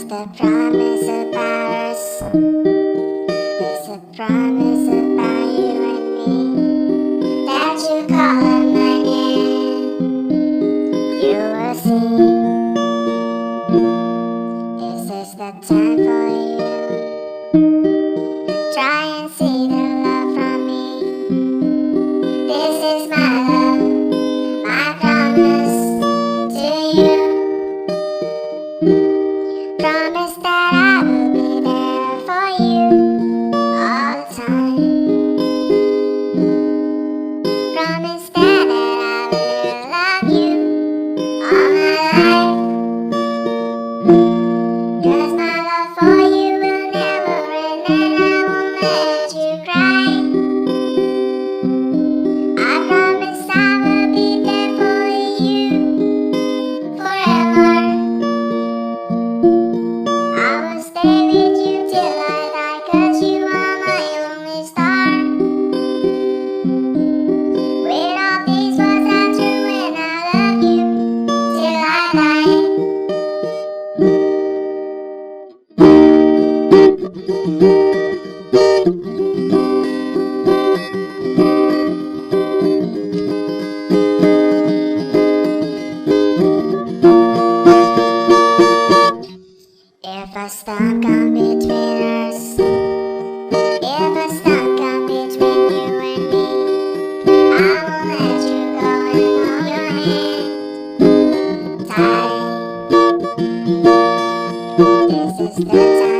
It's the promise about us. It's a promise about you and me, that you call on my name. You will see. This is the time for you. Try and see the love from me. This is my love, my promise to you. Promise that I will be there for you all the time. Promise that I will love you all my life. 'Cause my love for you will never end, and I won't let you cry. I promise I will be there for you forever. I will stay with you till I die, 'cause you are my only star. With all these words are true, and I love you till I die. If a storm comes between us, if a storm comes between you and me, I won't let you go and hold your hand tight. This is the time.